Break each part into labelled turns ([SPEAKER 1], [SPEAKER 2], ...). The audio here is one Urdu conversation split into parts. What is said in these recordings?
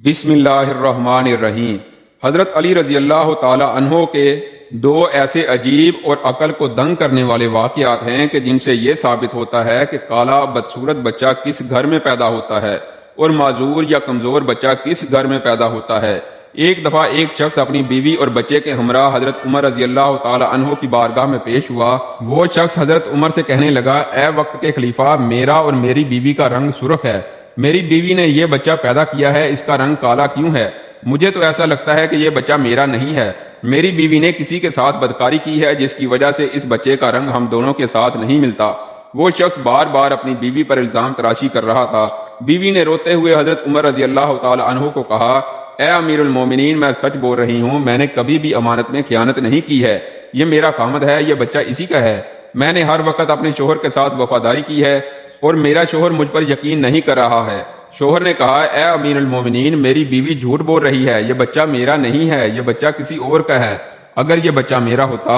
[SPEAKER 1] بسم اللہ الرحمن الرحیم۔ حضرت علی رضی اللہ تعالی عنہ کے دو ایسے عجیب اور عقل کو دنگ کرنے والے واقعات ہیں کہ جن سے یہ ثابت ہوتا ہے کہ کالا بدصورت بچہ کس گھر میں پیدا ہوتا ہے اور معذور یا کمزور بچہ کس گھر میں پیدا ہوتا ہے۔ ایک دفعہ ایک شخص اپنی بیوی اور بچے کے ہمراہ حضرت عمر رضی اللہ تعالی عنہ کی بارگاہ میں پیش ہوا۔ وہ شخص حضرت عمر سے کہنے لگا، اے وقت کے خلیفہ، میرا اور میری بیوی کا رنگ سرخ ہے۔ میری بیوی نے یہ بچہ پیدا کیا ہے، اس کا رنگ کالا کیوں ہے؟ مجھے تو ایسا لگتا ہے کہ یہ بچہ میرا نہیں ہے۔ میری بیوی نے کسی کے ساتھ بدکاری کی ہے جس کی وجہ سے اس بچے کا رنگ ہم دونوں کے ساتھ نہیں ملتا۔ وہ شخص بار بار اپنی بیوی پر الزام تراشی کر رہا تھا۔ بیوی نے روتے ہوئے حضرت عمر رضی اللہ تعالی عنہ کو کہا، اے امیر المومنین، میں سچ بول رہی ہوں، میں نے کبھی بھی امانت میں خیانت نہیں کی ہے۔ یہ میرا خامد ہے، یہ بچہ اسی کا ہے۔ میں نے ہر وقت اپنے شوہر کے ساتھ وفاداری کی ہے اور میرا شوہر مجھ پر یقین نہیں کر رہا ہے۔ شوہر نے کہا، اے امیر المومنین، میری بیوی جھوٹ بول رہی ہے، یہ بچہ میرا نہیں ہے، یہ بچہ کسی اور کا ہے۔ اگر یہ بچہ میرا ہوتا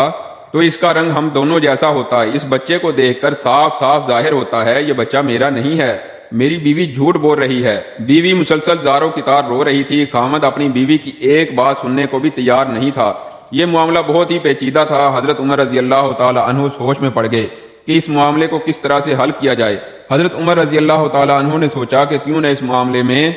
[SPEAKER 1] تو اس کا رنگ ہم دونوں جیسا ہوتا۔ اس بچے کو دیکھ کر صاف صاف ظاہر ہوتا ہے یہ بچہ میرا نہیں ہے۔ میری بیوی جھوٹ بول رہی ہے۔ بیوی مسلسل زاروں کی طرح رو رہی تھی۔ خامد اپنی بیوی کی ایک بات سننے کو بھی تیار نہیں تھا۔ یہ معاملہ بہت ہی پیچیدہ تھا۔ حضرت عمر رضی اللہ تعالی عنہ سوچ میں پڑ گئے کہ اس معاملے کو کس طرح سے حل کیا جائے۔ حضرت عمر رضی اللہ تعالی عنہ نے سوچا کہ کیوں نہ اس معاملے میں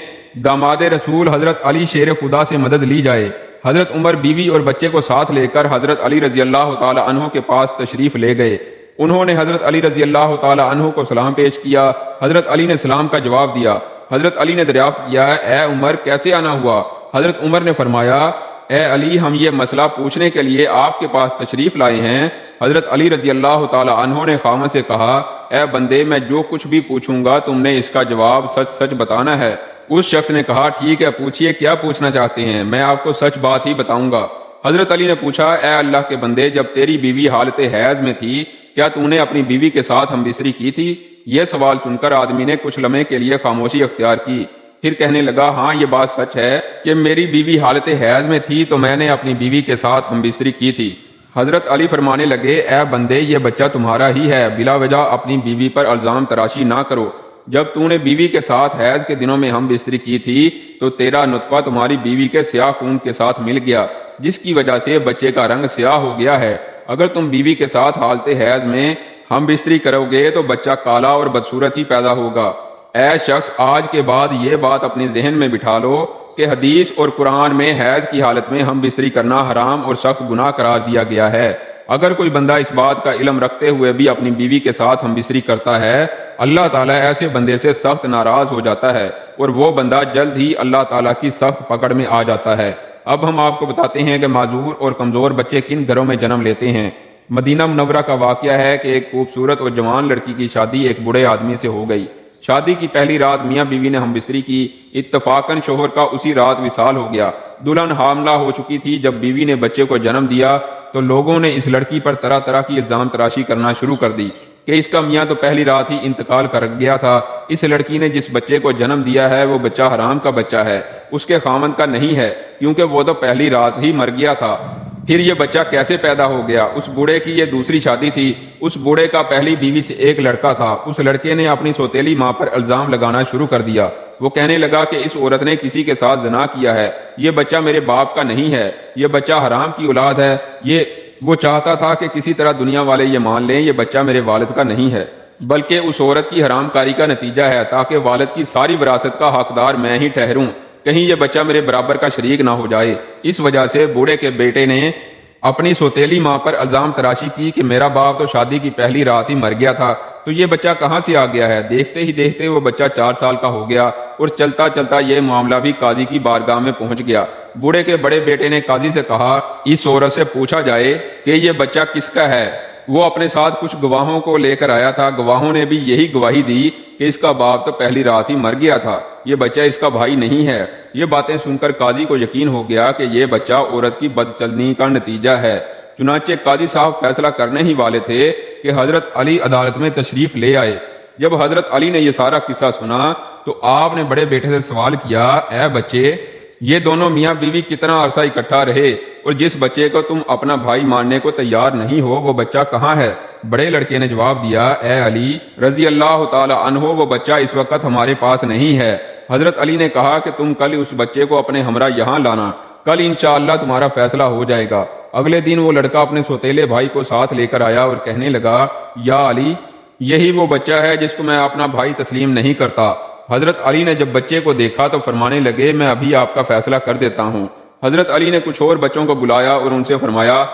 [SPEAKER 1] داماد رسول حضرت علی شیر خدا سے مدد لی جائے۔ حضرت عمر بیوی اور بچے کو ساتھ لے کر حضرت علی رضی اللہ تعالی عنہ کے پاس تشریف لے گئے۔ انہوں نے حضرت علی رضی اللہ تعالی عنہ کو سلام پیش کیا۔ حضرت علی نے سلام کا جواب دیا۔ حضرت علی نے دریافت کیا، اے عمر، کیسے آنا ہوا؟ حضرت عمر نے فرمایا، اے علی، ہم یہ مسئلہ پوچھنے کے لیے آپ کے پاس تشریف لائے ہیں۔ حضرت علی رضی اللہ تعالی عنہ نے خامد سے کہا، اے بندے، میں جو کچھ بھی پوچھوں گا تم نے اس کا جواب سچ سچ بتانا ہے۔ اس شخص نے کہا، ٹھیک ہے، پوچھئے، کیا پوچھنا چاہتے ہیں؟ میں آپ کو سچ بات ہی بتاؤں گا۔ حضرت علی نے پوچھا، اے اللہ کے بندے، جب تیری بیوی حالت حیض میں تھی کیا تو نے اپنی بیوی کے ساتھ ہم بستری کی تھی؟ یہ سوال سن کر آدمی نے کچھ لمحے کے لیے خاموشی اختیار کی، پھر کہنے لگا، ہاں یہ بات سچ ہے کہ میری بیوی حالت حیض میں تھی تو میں نے اپنی بیوی کے ساتھ ہم بستری کی تھی۔ حضرت علی فرمانے لگے، اے بندے، یہ بچہ تمہارا ہی ہے، بلا وجہ اپنی بیوی پر الزام تراشی نہ کرو۔ جب تو نے بیوی کے ساتھ حیض کے دنوں میں ہم بستری کی تھی تو تیرا نطفہ تمہاری بیوی کے سیاہ خون کے ساتھ مل گیا، جس کی وجہ سے بچے کا رنگ سیاہ ہو گیا ہے۔ اگر تم بیوی کے ساتھ حالت حیض میں ہم بستری کرو گے تو بچہ کالا اور بدصورت ہی پیدا ہوگا۔ اے شخص، آج کے بعد یہ بات اپنے ذہن میں بٹھا لو کہ حدیث اور قرآن میں حیض کی حالت میں ہم بستری کرنا حرام اور سخت گناہ قرار دیا گیا ہے۔ اگر کوئی بندہ اس بات کا علم رکھتے ہوئے بھی اپنی بیوی کے ساتھ ہم بستری کرتا ہے، اللہ تعالیٰ ایسے بندے سے سخت ناراض ہو جاتا ہے اور وہ بندہ جلد ہی اللہ تعالیٰ کی سخت پکڑ میں آ جاتا ہے۔ اب ہم آپ کو بتاتے ہیں کہ معذور اور کمزور بچے کن گھروں میں جنم لیتے ہیں۔ مدینہ منورہ کا واقعہ ہے کہ ایک خوبصورت اور جوان لڑکی کی شادی ایک بوڑھے آدمی سے ہو گئی۔ شادی کی پہلی رات میاں بیوی نے ہم بستری کی۔ اتفاقاً شوہر کا اسی رات وصال ہو گیا۔ دلہن حاملہ ہو چکی تھی۔ جب بیوی نے بچے کو جنم دیا تو لوگوں نے اس لڑکی پر طرح طرح کی الزام تراشی کرنا شروع کر دی کہ اس کا میاں تو پہلی رات ہی انتقال کر گیا تھا۔ اس لڑکی نے جس بچے کو جنم دیا ہے وہ بچہ حرام کا بچہ ہے، اس کے خامند کا نہیں ہے، کیونکہ وہ تو پہلی رات ہی مر گیا تھا۔ پھر یہ بچہ کیسے پیدا ہو گیا؟ اس بوڑھے کی یہ دوسری شادی تھی۔ اس بوڑھے کا پہلی بیوی سے ایک لڑکا تھا۔ اس لڑکے نے اپنی سوتیلی ماں پر الزام لگانا شروع کر دیا۔ وہ کہنے لگا کہ اس عورت نے کسی کے ساتھ زنا کیا ہے، یہ بچہ میرے باپ کا نہیں ہے، یہ بچہ حرام کی اولاد ہے۔ وہ چاہتا تھا کہ کسی طرح دنیا والے یہ مان لیں یہ بچہ میرے والد کا نہیں ہے، بلکہ اس عورت کی حرام کاری کا نتیجہ ہے، تاکہ والد کی ساری وراثت کا حقدار میں ہی ٹھہروں، کہیں یہ بچہ میرے برابر کا شریک نہ ہو جائے۔ اس وجہ سے بوڑھے کے بیٹے نے اپنی سوتیلی ماں پر الزام تراشی کی کہ میرا باپ تو شادی کی پہلی رات ہی مر گیا تھا، تو یہ بچہ کہاں سے آ گیا ہے؟ دیکھتے ہی دیکھتے وہ بچہ 4 سال کا ہو گیا اور چلتا چلتا یہ معاملہ بھی قاضی کی بارگاہ میں پہنچ گیا۔ بوڑھے کے بڑے بیٹے نے قاضی سے کہا، اس عورت سے پوچھا جائے کہ یہ بچہ کس کا ہے۔ وہ اپنے ساتھ کچھ گواہوں کو لے کر آیا تھا۔ گواہوں نے بھی یہی گواہی دی کہ اس کا باپ تو پہلی رات ہی مر گیا تھا، یہ بچہ اس کا بھائی نہیں ہے۔ یہ باتیں سن کر قاضی کو یقین ہو گیا کہ یہ بچہ عورت کی بدچلنی کا نتیجہ ہے۔ چنانچہ قاضی صاحب فیصلہ کرنے ہی والے تھے کہ حضرت علی عدالت میں تشریف لے آئے۔ جب حضرت علی نے یہ سارا قصہ سنا تو آپ نے بڑے بیٹے سے سوال کیا، اے بچے، یہ دونوں میاں بیوی کتنا عرصہ اکٹھا رہے اور جس بچے کو تم اپنا بھائی ماننے کو تیار نہیں ہو وہ بچہ کہاں ہے؟ بڑے لڑکے نے جواب دیا، اے علی رضی اللہ تعالی عنہ، وہ بچہ اس وقت ہمارے پاس نہیں ہے، حضرت علی نے کہا کہ تم کل اس بچے کو اپنے ہمراہ یہاں لانا، کل انشاءاللہ تمہارا فیصلہ ہو جائے گا۔ اگلے دن وہ لڑکا اپنے سوتیلے بھائی کو ساتھ لے کر آیا اور کہنے لگا، یا علی، یہی وہ بچہ ہے جس کو میں اپنا بھائی تسلیم نہیں کرتا۔ حضرت علی نے جب بچے کو دیکھا تو فرمانے لگے، میں ابھی آپ کا فیصلہ کر دیتا ہوں۔ حضرت علی نے کچھ اور بچوں کو بلایا اور ان سے فرمایا،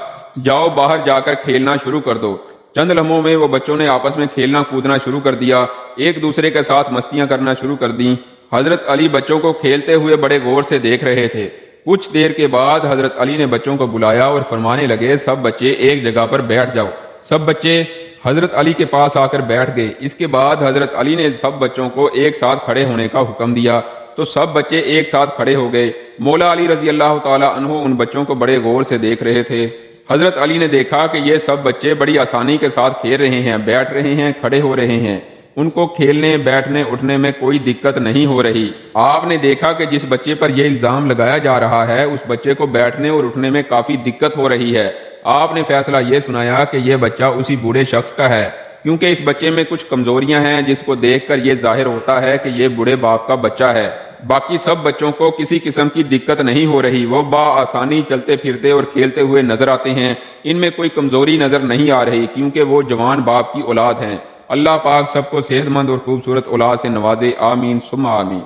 [SPEAKER 1] جاؤ باہر جا کر کھیلنا شروع کر دو۔ چند لمحوں میں وہ بچوں نے آپس میں کھیلنا کودنا شروع کر دیا، ایک دوسرے کے ساتھ مستیاں کرنا شروع کر دیں۔ حضرت علی بچوں کو کھیلتے ہوئے بڑے غور سے دیکھ رہے تھے۔ کچھ دیر کے بعد حضرت علی نے بچوں کو بلایا اور فرمانے لگے، سب بچے ایک جگہ پر بیٹھ جاؤ۔ سب بچے حضرت علی کے پاس آ کر بیٹھ گئے۔ اس کے بعد حضرت علی نے سب بچوں کو ایک ساتھ کھڑے ہونے کا حکم دیا تو سب بچے ایک ساتھ کھڑے ہو گئے۔ مولا علی رضی اللہ تعالی عنہ ان بچوں کو بڑے غور سے دیکھ رہے تھے۔ حضرت علی نے دیکھا کہ یہ سب بچے بڑی آسانی کے ساتھ کھیل رہے ہیں، بیٹھ رہے ہیں، کھڑے ہو رہے ہیں، ان کو کھیلنے بیٹھنے اٹھنے میں کوئی دقت نہیں ہو رہی۔ آپ نے دیکھا کہ جس بچے پر یہ الزام لگایا جا رہا ہے اس بچے کو بیٹھنے اور اٹھنے میں کافی دقت ہو رہی ہے۔ آپ نے فیصلہ یہ سنایا کہ یہ بچہ اسی بوڑھے شخص کا ہے، کیونکہ اس بچے میں کچھ کمزوریاں ہیں جس کو دیکھ کر یہ ظاہر ہوتا ہے کہ یہ بوڑھے باپ کا بچہ ہے۔ باقی سب بچوں کو کسی قسم کی دقت نہیں ہو رہی، وہ بآسانی چلتے پھرتے اور کھیلتے ہوئے نظر آتے ہیں، ان میں کوئی کمزوری نظر نہیں آ رہی، کیونکہ وہ جوان باپ کی اولاد ہیں۔ اللہ پاک سب کو صحت مند اور خوبصورت اولاد سے نوازے، آمین ثم آمین۔